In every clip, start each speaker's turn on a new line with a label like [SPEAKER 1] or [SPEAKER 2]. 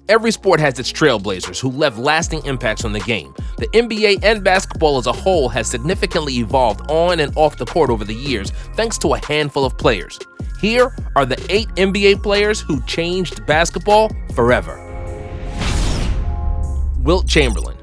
[SPEAKER 1] Every sport has its trailblazers who left lasting impacts on the game. The NBA and basketball as a whole has significantly evolved on and off the court over the years thanks to a handful of players. Here are the 8 NBA players who changed basketball forever. Wilt Chamberlain.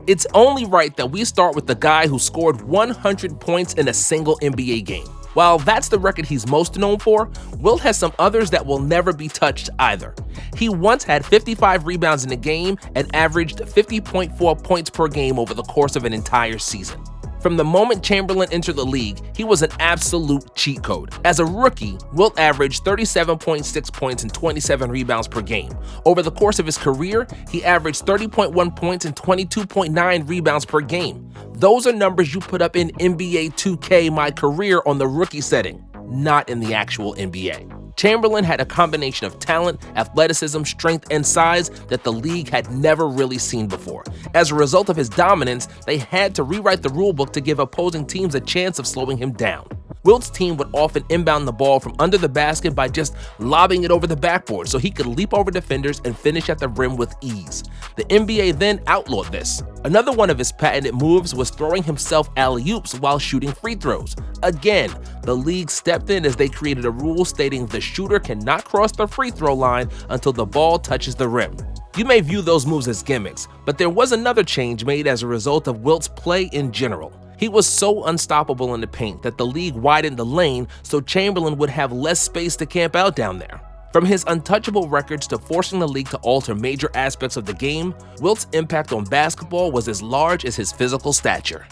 [SPEAKER 1] It's only right that we start with the guy who scored 100 points in a single NBA game. While that's the record he's most known for, Wilt has some others that will never be touched either. He once had 55 rebounds in a game and averaged 50.4 points per game over the course of an entire season. From the moment Chamberlain entered the league, he was an absolute cheat code. As a rookie, Wilt averaged 37.6 points and 27 rebounds per game. Over the course of his career, he averaged 30.1 points and 22.9 rebounds per game. Those are numbers you put up in NBA 2K My Career on the rookie setting, not in the actual NBA. Chamberlain had a combination of talent, athleticism, strength, and size that the league had never really seen before. As a result of his dominance, they had to rewrite the rulebook to give opposing teams a chance of slowing him down. Wilt's team would often inbound the ball from under the basket by just lobbing it over the backboard so he could leap over defenders and finish at the rim with ease. The NBA then outlawed this. Another one of his patented moves was throwing himself alley-oops while shooting free throws. Again, the league stepped in as they created a rule stating the shooter cannot cross the free throw line until the ball touches the rim. You may view those moves as gimmicks, but there was another change made as a result of Wilt's play in general. He was so unstoppable in the paint that the league widened the lane so Chamberlain would have less space to camp out down there. From his untouchable records to forcing the league to alter major aspects of the game, Wilt's impact on basketball was as large as his physical stature.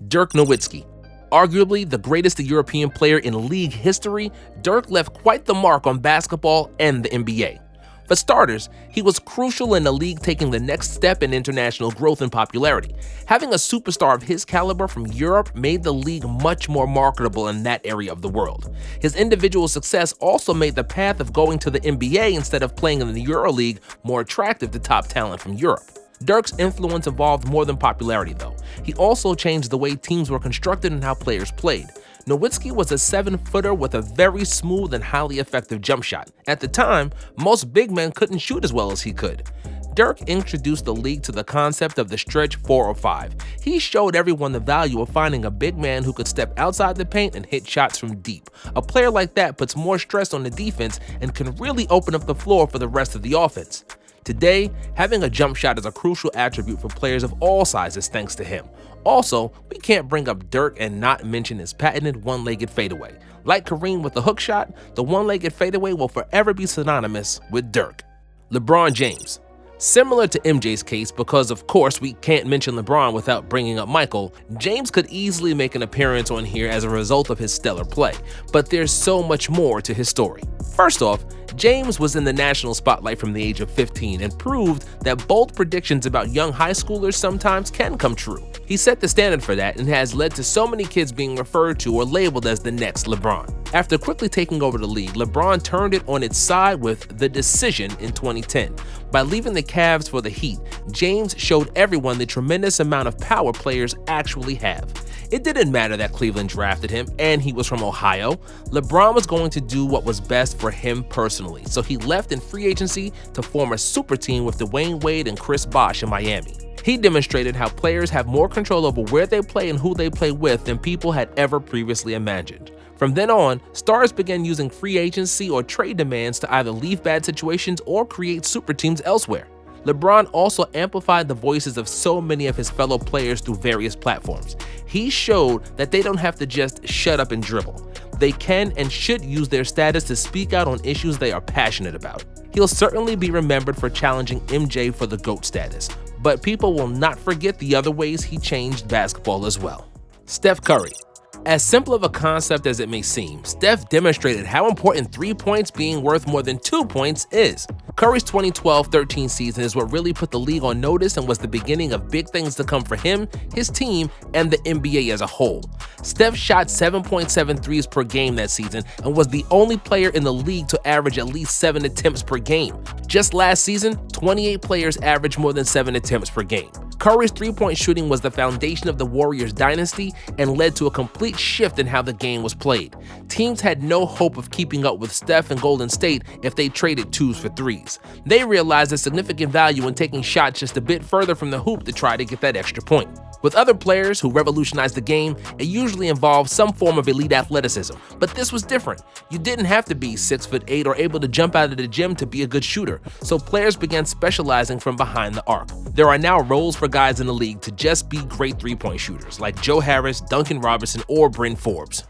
[SPEAKER 1] Dirk Nowitzki. Arguably the greatest European player in league history, Dirk left quite the mark on basketball and the NBA. For starters, he was crucial in the league taking the next step in international growth and popularity. Having a superstar of his caliber from Europe made the league much more marketable in that area of the world. His individual success also made the path of going to the NBA instead of playing in the EuroLeague more attractive to top talent from Europe. Dirk's influence involved more than popularity, though. He also changed the way teams were constructed and how players played. Nowitzki was a 7-footer with a very smooth and highly effective jump shot. At the time, most big men couldn't shoot as well as he could. Dirk introduced the league to the concept of the stretch 4 or 5. He showed everyone the value of finding a big man who could step outside the paint and hit shots from deep. A player like that puts more stress on the defense and can really open up the floor for the rest of the offense. Today, having a jump shot is a crucial attribute for players of all sizes thanks to him. Also, we can't bring up Dirk and not mention his patented one-legged fadeaway. Like Kareem with the hook shot, the one-legged fadeaway will forever be synonymous with Dirk. Lebron James. Similar to MJ's case, because of course we can't mention LeBron without bringing up Michael, James could easily make an appearance on here as a result of his stellar play, but there's so much more to his story. First off, James was in the national spotlight from the age of 15 and proved that bold predictions about young high schoolers sometimes can come true. He set the standard for that and has led to so many kids being referred to or labeled as the next LeBron. After quickly taking over the league, LeBron turned it on its side with The Decision in 2010. By leaving the Cavs for the Heat, James showed everyone the tremendous amount of power players actually have. It didn't matter that Cleveland drafted him and he was from Ohio. LeBron was going to do what was best for him personally, so he left in free agency to form a super team with Dwayne Wade and Chris Bosh in Miami. He demonstrated how players have more control over where they play and who they play with than people had ever previously imagined. From then on, stars began using free agency or trade demands to either leave bad situations or create super teams elsewhere. LeBron also amplified the voices of so many of his fellow players through various platforms. He showed that they don't have to just shut up and dribble. They can and should use their status to speak out on issues they are passionate about. He'll certainly be remembered for challenging MJ for the GOAT status, but people will not forget the other ways he changed basketball as well. Steph Curry. As simple of a concept as it may seem, Steph demonstrated how important 3 points being worth more than 2 points is. Curry's 2012-13 season is what really put the league on notice and was the beginning of big things to come for him, his team, and the NBA as a whole. Steph shot 7.7 threes per game that season and was the only player in the league to average at least 7 attempts per game. Just last season, 28 players averaged more than 7 attempts per game. Curry's three-point shooting was the foundation of the Warriors dynasty and led to a complete shift in how the game was played. Teams had no hope of keeping up with Steph and Golden State if they traded twos for threes. They realized the significant value in taking shots just a bit further from the hoop to try to get that extra point. With other players who revolutionized the game, it usually involved some form of elite athleticism, but this was different. You didn't have to be 6'8" or able to jump out of the gym to be a good shooter, so players began specializing from behind the arc. There are now roles for guys in the league to just be great three-point shooters, like Joe Harris, Duncan Robinson, or Bryn Forbes.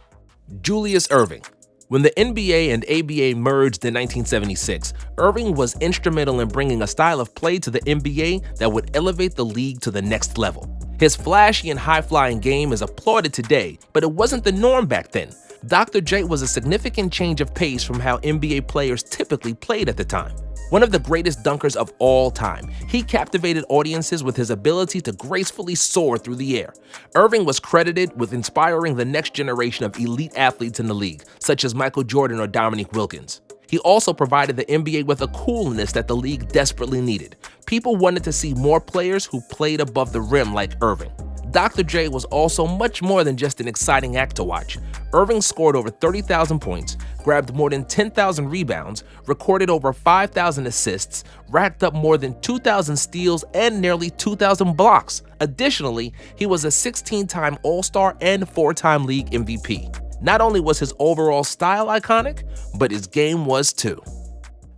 [SPEAKER 1] Julius Irving. When the NBA and ABA merged in 1976, Irving was instrumental in bringing a style of play to the NBA that would elevate the league to the next level. His flashy and high-flying game is applauded today, but it wasn't the norm back then. Dr. J was a significant change of pace from how NBA players typically played at the time. One of the greatest dunkers of all time, he captivated audiences with his ability to gracefully soar through the air. Irving was credited with inspiring the next generation of elite athletes in the league, such as Michael Jordan or Dominique Wilkins. He also provided the NBA with a coolness that the league desperately needed. People wanted to see more players who played above the rim like Irving. Dr. J was also much more than just an exciting act to watch. Irving scored over 30,000 points, grabbed more than 10,000 rebounds, recorded over 5,000 assists, racked up more than 2,000 steals, and nearly 2,000 blocks. Additionally, he was a 16-time All-Star and 4-time league MVP. Not only was his overall style iconic, but his game was too.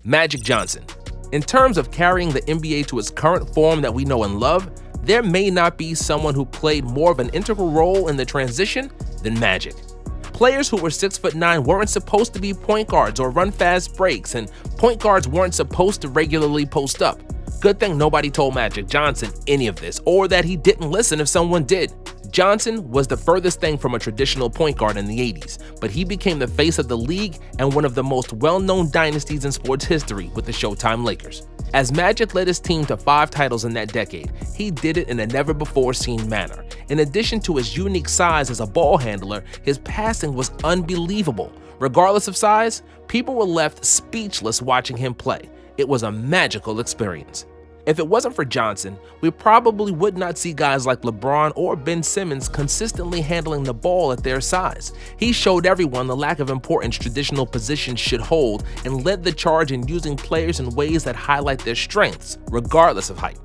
[SPEAKER 1] Magic Johnson. In terms of carrying the NBA to its current form that we know and love, there may not be someone who played more of an integral role in the transition than Magic. Players who were 6'9" weren't supposed to be point guards or run fast breaks, and point guards weren't supposed to regularly post up. Good thing nobody told Magic Johnson any of this, or that he didn't listen if someone did. Johnson was the furthest thing from a traditional point guard in the 80s, but he became the face of the league and one of the most well-known dynasties in sports history with the Showtime Lakers. As Magic led his team to 5 titles in that decade, he did it in a never-before-seen manner. In addition to his unique size as a ball handler, his passing was unbelievable. Regardless of size, people were left speechless watching him play. It was a magical experience. If it wasn't for Johnson, we probably would not see guys like LeBron or Ben Simmons consistently handling the ball at their size. He showed everyone the lack of importance traditional positions should hold and led the charge in using players in ways that highlight their strengths, regardless of height.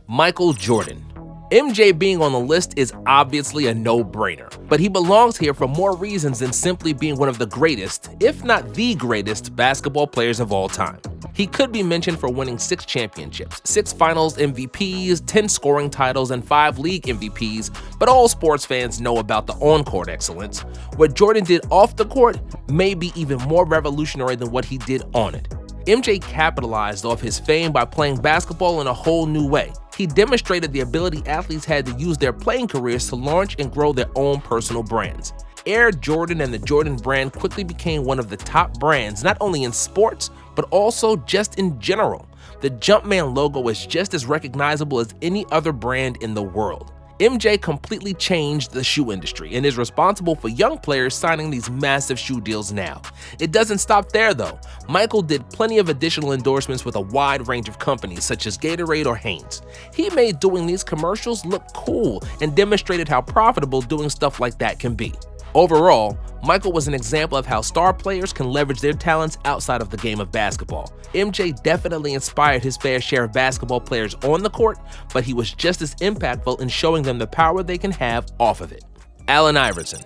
[SPEAKER 1] Michael Jordan. MJ being on the list is obviously a no-brainer, but he belongs here for more reasons than simply being one of the greatest, if not the greatest, basketball players of all time. He could be mentioned for winning 6 championships, 6 finals MVPs, 10 scoring titles, and 5 league MVPs, but all sports fans know about the on-court excellence. What Jordan did off the court may be even more revolutionary than what he did on it. MJ capitalized off his fame by playing basketball in a whole new way. He demonstrated the ability athletes had to use their playing careers to launch and grow their own personal brands. Air Jordan and the Jordan brand quickly became one of the top brands, not only in sports, but also just in general. The Jumpman logo is just as recognizable as any other brand in the world. MJ completely changed the shoe industry and is responsible for young players signing these massive shoe deals now. It doesn't stop there though. Michael did plenty of additional endorsements with a wide range of companies such as Gatorade or Hanes. He made doing these commercials look cool and demonstrated how profitable doing stuff like that can be. Overall, Michael was an example of how star players can leverage their talents outside of the game of basketball. MJ definitely inspired his fair share of basketball players on the court, but he was just as impactful in showing them the power they can have off of it. Allen Iverson.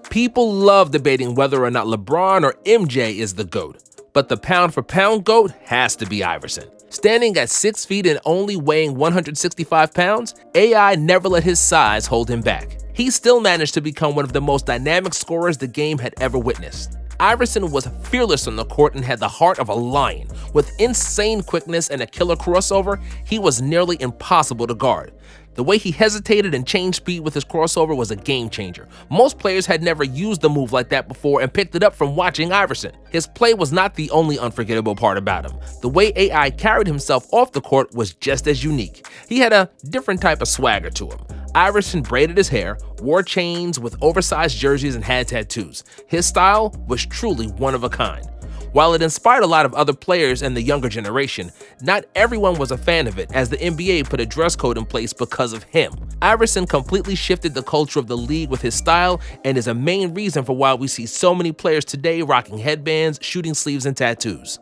[SPEAKER 1] People love debating whether or not LeBron or MJ is the GOAT, but the pound-for-pound GOAT has to be Iverson. Standing at 6 feet and only weighing 165 pounds, AI never let his size hold him back. He still managed to become one of the most dynamic scorers the game had ever witnessed. Iverson was fearless on the court and had the heart of a lion. With insane quickness and a killer crossover, he was nearly impossible to guard. The way he hesitated and changed speed with his crossover was a game changer. Most players had never used a move like that before and picked it up from watching Iverson. His play was not the only unforgettable part about him. The way AI carried himself off the court was just as unique. He had a different type of swagger to him. Iverson braided his hair, wore chains with oversized jerseys, and had tattoos. His style was truly one of a kind. While it inspired a lot of other players and the younger generation, not everyone was a fan of it, as the NBA put a dress code in place because of him. Iverson completely shifted the culture of the league with his style and is a main reason for why we see so many players today rocking headbands, shooting sleeves, and tattoos.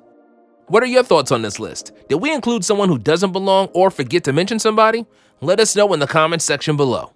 [SPEAKER 1] What are your thoughts on this list? Did we include someone who doesn't belong or forget to mention somebody? Let us know in the comments section below.